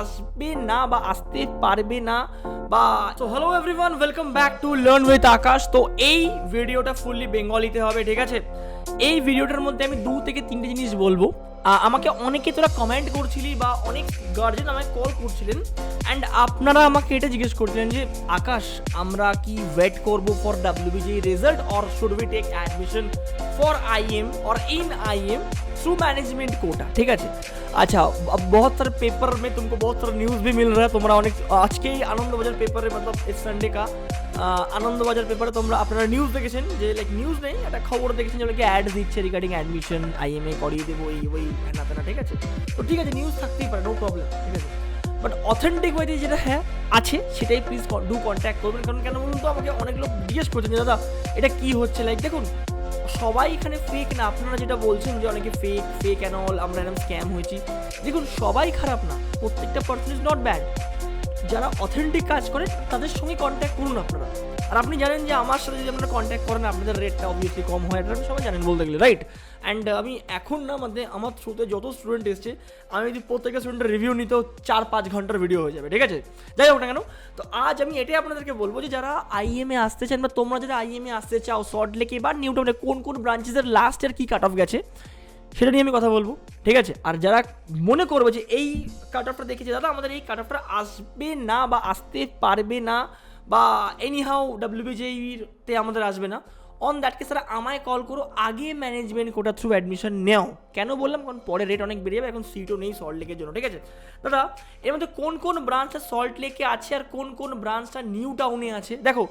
আসবে না বা আসতে পারবে না বা তো hello everyone, welcome back to learn with Akash. তো এই ভিডিওটা ফুললি বেঙ্গলিতে হবে, ঠিক আছে। এই ভিডিওটার মধ্যে আমি 2 থেকে 3টে জিনিস বলবো। আমাকে অনেকে তোরা কমেন্ট করছিলি বা অনেক গার্জেন আমাকে কল করছিলেন অ্যান্ড আপনারা আমাকে এটা জিজ্ঞেস করছিলেন যে আকাশ, আমরা কি ওয়েট করবো for WBJ result or should we take admission for IM or in IM through management quota, ठीक है। अच्छा, अब बहुत सारे पेपर में तुमको बहुत सारा न्यूज़ भी मिल रहा है। তোমরা অনেক আজকে আনন্দবাজার পেপারে मतलब इस संडे का আনন্দবাজার পেপারে তোমরা আপনারা নিউজ দেখেছেন যে লাইক নিউজ নেই, একটা খবর দেখেছেন যে অ্যাড দিচ্ছে রিগার্ডিং অ্যাডমিশন IMA করিয়ে দেবো এই ওই না তেনা, ঠিক আছে। তো ঠিক আছে, নিউজ থাকতেই পারে, নো প্রবলেম, ঠিক আছে। বাট অথেন্টিক ওয়েতে যেটা হ্যাঁ আছে সেটাই প্লিজ ডু কন্ট্যাক্ট করবেন। কারণ কেন বলুন তো, আমাকে অনেক লোক জিজ্ঞেস করছেন যে দাদা এটা কি হচ্ছে। লাইক দেখুন, সবাই এখানে ফেক না। আপনারা যেটা বলছেন যে অনেকে ফেক অ্যান্ড অল, আমরা এরকম স্ক্যাম হয়েছি, দেখুন সবাই খারাপ না, প্রত্যেকটা পার্সন ইজ নট ব্যাড। যারা অথেন্টিক কাজ করে তাদের সঙ্গে কন্ট্যাক্ট করুন আপনারা। আর আপনি জানেন যে আমার সাথে যদি আপনারা কন্ট্যাক্ট করেন আপনাদের রেটটা অবভিয়াসলি কম হয়, এটা সবাই জানেন বলতে গেলে, রাইট। অ্যান্ড আমি এখন না মানে আমার থ্রুতে যত স্টুডেন্ট এসছে, আমি যদি প্রত্যেকটা স্টুডেন্টের রিভিউ নিতেও 4-5 ঘন্টার ভিডিও হয়ে যাবে, ঠিক আছে। যাই হোক না কেন, তো আজ আমি এটাই আপনাদেরকে বলবো যে যারা IMA আসতে চান বা তোমরা যারা IMA আসতে চাও সল্ট লেকে বা নিউ টাউনে, কোন কোন ব্রাঞ্চেসের লাস্ট ইয়ার কী কাট অফ গেছে সেটা নিয়ে আমি কথা বলবো, ঠিক আছে। আর যারা মনে করবে যে এই কাট অফটা দেখেছে দাদা আমাদের এই কাট অফটা আসবে না বা আসতে পারবে না বা এনিহাউ WBJতে আমাদের আসবে না, অন দ্যাট কেস তারা আমায় কল করো, আগে ম্যানেজমেন্ট কোটা থ্রু অ্যাডমিশন নেও। কেন বললাম, কারণ পরে রেট অনেক বেড়ে যাবে, এখন সিটও নেই সল্ট লেকের জন্য, ঠিক আছে। দাদা এর মধ্যে কোন কোন ব্রাঞ্চটা সল্ট লেকে আছে আর কোন কোন ব্রাঞ্চটা নিউ টাউনে আছে, দেখো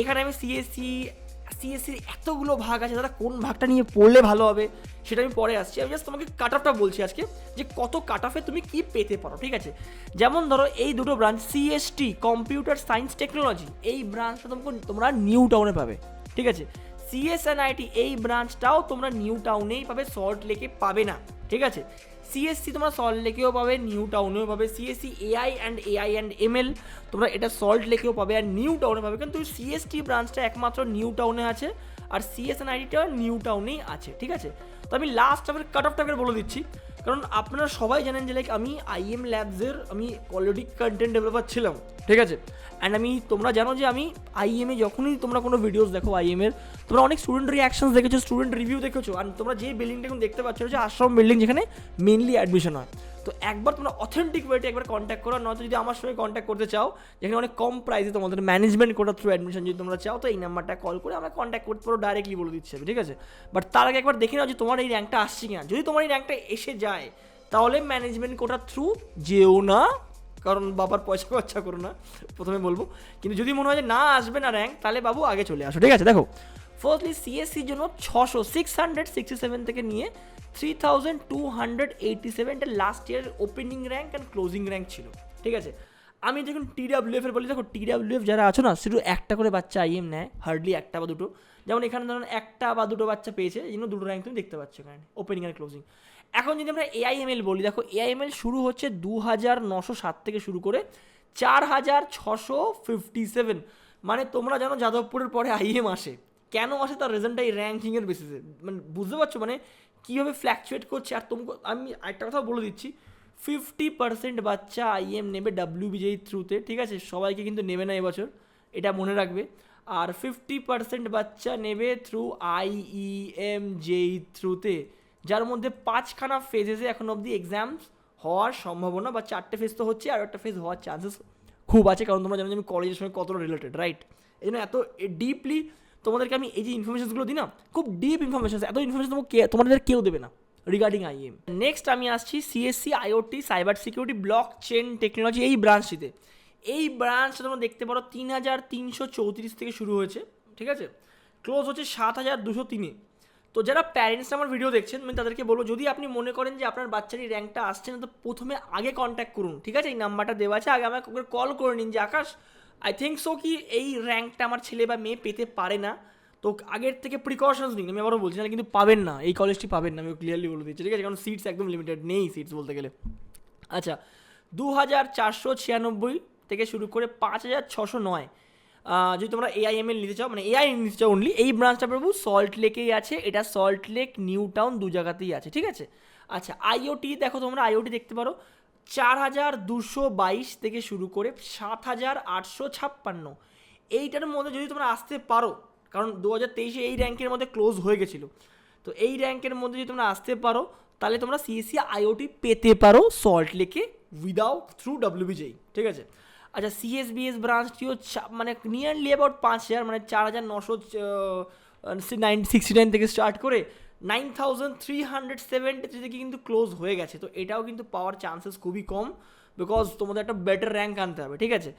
এখানে আমি CSCর এতগুলো ভাগ আছে, দাদা কোন ভাগটা নিয়ে পড়লে ভালো হবে সেটা আমি পরে আসছি। আমি জাস্ট তোমাকে কাট অফটা বলছি আজকে যে কত কাট অফে তুমি কি পেতে পারো, ঠিক আছে। যেমন ধরো এই দুটো branch CST computer science technology, এই ব্রাঞ্চটা তোমরা নিউ টাউনে পাবে, ঠিক আছে। CSNIT এই ব্রাঞ্চটাও তোমরা নিউ টাউনেই পাবে, সল্ট লেকে পাবে না, ঠিক আছে। CSC তোমরা সল্ট লেকেও পাবে, নিউ টাউনেও পাবে। CSC AI and ML তোমরা এটা সল্ট লেকেও পাবে আর নিউ টাউনে পাবে, কিন্তু CST ব্রাঞ্চটা একমাত্র নিউ টাউনে আছে আর CSNIT নিউ টাউনেই আছে, ঠিক আছে। তো আমি লাস্ট আমার কাট অফ টাইমের বলে দিচ্ছি, কারণ আপনারা সবাই জানেন যে লাইক আমি IM ল্যাবসের আমি অলরেডি কন্টেন্ট ডেভেলপার ছিলাম, ঠিক আছে। অ্যান্ড তোমরা জানো যে আমি IMA যখনই তোমরা কোনো ভিডিওস দেখো IM-এর, তোমরা অনেক স্টুডেন্ট রিয়াকশনস দেখেছো, স্টুডেন্ট রিভিউ দেখেছো, আর তোমরা যে বিল্ডিংটা এখন দেখতে পাচ্ছ যে আশ্রম বিল্ডিং, যেখানে মেনলি অ্যাডমিশন হয়। তো একবার তোমরা অথেন্টিক ওয়েতে একবার কন্ট্যাক্ট করো, নয়তো যদি আমার সঙ্গে কন্ট্যাক্ট করতে চাও যেখানে অনেক কম প্রাইসে তোমাদের ম্যানেজমেন্ট কোটা থ্রু অ্যাডমিশন যদি তোমরা চাও, তো এই নাম্বারটা কল করে আমরা কন্ট্যাক্ট করতে পারো, ডাইরেক্টলি বলে দিচ্ছি, ঠিক আছে। বাট তার আগে একবার দেখে নাও যে তোমার এই র্যাঙ্কটা আসছে কিনা। যদি তোমার এই র্যাঙ্কটা এসে যায় তাহলে ম্যানেজমেন্ট কোটা থ্রু যেও না, কারণ বাবার পয়সা খরচা করো না, প্রথমে বলবো। কিন্তু যদি মনে হয় যে না আসবে না র্যাঙ্ক, তাহলে বাবু আগে চলে আসো, ঠিক আছে। দেখো ফার্স্টলি CSCর জন্য 667 থেকে নিয়ে 3287 last year opening rank and closing rank ছিল, ঠিক আছে। আমি যখন TWF এর বলি, দেখো TWF যারা আছো না, শুধু একটা করে বাচ্চা IM নেয়, হার্ডলি একটা বা দুটো। যেমন এখানে ধরুন একটা বা দুটো বাচ্চা পেয়েছে, এই জন্য দুটো র্যাঙ্ক তুমি দেখতে পাচ্ছ এখানে, ওপেনিং আর ক্লোজিং। এখন যদি আমরা AIML বলি, দেখো AIML শুরু হচ্ছে 2907 থেকে শুরু করে 4657, মানে তোমরা জানো যাদবপুরের পরে IM আসে, কেন আসে তার রিজনটা এই র্যাঙ্কিংয়ের বেসিসে, মানে বুঝতে পারছো মানে কীভাবে ফ্ল্যাকচুয়েট করছে। আর তোমাকে আমি একটা কথা বলে দিচ্ছি, 50% বাচ্চা IM নেবে WBJ থ্রুতে, ঠিক আছে। সবাইকে কিন্তু নেবে না এবছর, এটা মনে রাখবে। আর 50% বাচ্চা নেবে থ্রু IEMJ থ্রুতে, যার মধ্যে 5খানা ফেজেসে এখন অবধি এক্সামস হওয়ার সম্ভাবনা, বা 4টে ফেজ তো হচ্ছে, আর একটা ফেজ হওয়ার চান্সেস খুব আছে, কারণ তোমরা জানো যে আমি কলেজের সঙ্গে কতটা রিলেটেড, রাইট। এই জন্য এত ডিপলি তোমাদেরকে আমি এই যে ইনফরমেশনসগুলো দিই না, খুব ডিপ ইনফরমেশন, এত ইনফরমেশন তোমাদের কেউ দেবে না রিগার্ডিং IM। নেক্সট আমি আসছি CSC IoT cyber security block chain technology, এই ব্রাঞ্চটিতে। এই ব্রাঞ্চটা তোমরা দেখতে পারো 3334 থেকে শুরু হয়েছে, ঠিক আছে। ক্লোজ হচ্ছে 7203-এ। তো যারা প্যারেন্টস আমার ভিডিও দেখছেন, আমি তাদেরকে বলবো, যদি আপনি মনে করেন যে আপনার বাচ্চার এই র্যাঙ্কটা আসছে না, তো প্রথমে আগে কন্ট্যাক্ট করুন, ঠিক আছে। এই নাম্বারটা দেওয়া আছে, আগে আমাকে কল করে নিন যে আকাশ আই থিঙ্ক সো কি এই র্যাঙ্কটা আমার ছেলে বা মেয়ে পেতে পারে না, তো আগের থেকে প্রিকশনস নিন। আমি আবারও বলছি না, কিন্তু পাবেন না, এই কলেজটি পাবেন না, আমি ক্লিয়ারলি বলে দিচ্ছি, ঠিক আছে। কারণ সিটস একদম লিমিটেড, নেই সিটস বলতে গেলে। আচ্ছা, 2496 থেকে শুরু করে 5609, যদি তোমরা AIML নিতে চাও, মানে AI নিতে চাও অনলি, এই ব্রাঞ্চটা প্রভু সল্ট লেকেই আছে, এটা সল্ট লেক নিউ টাউন দু জায়গাতেই আছে, ঠিক আছে। আচ্ছা, IoT দেখো তোমরা, IoT দেখতে পারো 4222 থেকে শুরু করে 7856, এইটার মধ্যে যদি তোমরা আসতে পারো, কারণ 2023 এই র্যাঙ্কের মধ্যে ক্লোজ হয়ে গেছিলো, তো এই র্যাঙ্কের মধ্যে যদি তোমরা আসতে পারো তাহলে তোমরা সিএসসি আইওটি পেতে পারো সল্ট লেকে উইদাউট থ্রু WBJEE, ঠিক আছে। আচ্ছা, সিএসবিএস ব্রাঞ্চটিও মানে নিয়ারলি অ্যাবাউট 5000, মানে 4969 থেকে স্টার্ট করে 9373 থেকে কিন্তু ক্লোজ হয়ে গেছে। তো এটাও কিন্তু পাওয়ার চান্সেস খুবই কম, বিকজ তোমাদের একটা বেটার র্যাঙ্ক আনতে হবে, ঠিক আছে।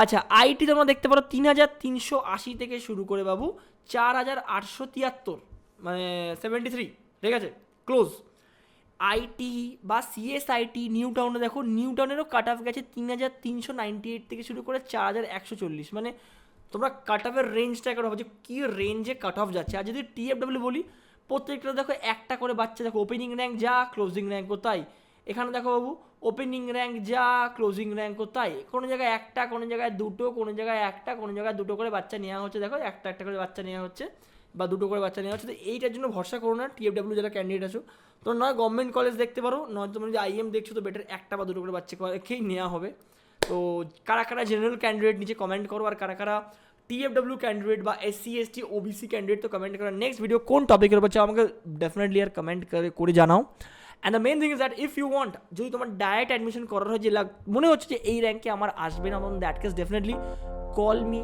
আচ্ছা, আইটি তোমরা দেখতে পারো 3380 থেকে শুরু করে বাবু 4873, মানে 73, ঠিক আছে, ক্লোজ। আইটি বা সিএসআইটি নিউ টাউনে দেখো, নিউ টাউনেরও কাট অফ গেছে 3398 থেকে শুরু করে 4140, মানে তোমরা কাট অফের রেঞ্জটা একটা ভাবো যে কী রেঞ্জে কাট অফ যাচ্ছে। আর যদি টিএফডব্লিউ বলি, প্রত্যেকটা দেখো একটা করে বাচ্চা, দেখো ওপেনিং র্যাঙ্ক যা, ক্লোজিং র্যাঙ্কও তাই। এখানে দেখো বাবু ওপেনিং র্যাঙ্ক যা, ক্লোজিং র্যাঙ্কও তাই। কোনো জায়গায় একটা, কোনো জায়গায় দুটো, কোনো জায়গায় একটা, কোনো জায়গায় দুটো করে বাচ্চা নেওয়া হচ্ছে, দেখো একটা একটা করে বাচ্চা নেওয়া হচ্ছে বা দুটো করে বাচ্চা নেওয়া হচ্ছে। তো এইটার জন্য ভরসা করো না, টিএফডব্লিউ যারা ক্যান্ডিডেট আছো, তো নয় গভর্নমেন্ট কলেজ দেখতে পারো, নয় তোমরা যদি আইএম দেখছো তো বেটার একটা বা দুটো করে বাচ্চাকেই নেওয়া হবে। তো কারা কারা জেনারেল ক্যান্ডিডেট নিচে কমেন্ট করো, আর কারা কারা টিএফডব্লিউ ক্যান্ডিডেট বা এসসি এসটি ওবিসি ক্যান্ডিডেট তো কমেন্ট করো। নেক্সট ভিডিও কোন টপিকের উপর চাও আমাকে ডেফিনেটলি আর কমেন্ট করে জানাও। And the main thing is that if you want, যদি তোমার ডাইরেক্ট অ্যাডমিশন করার হয়, যে মনে হচ্ছে যে এই র্যাঙ্কে আমার আসবে না, on that case definitely call me,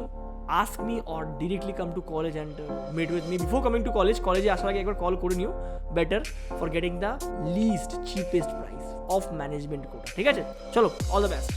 ask me, or directly come to college and meet with me before coming to college. কলেজে আসার আগে একবার কল করে নিও, better for getting the list cheapest price of management quota, ঠিক আছে। চলো, all the best.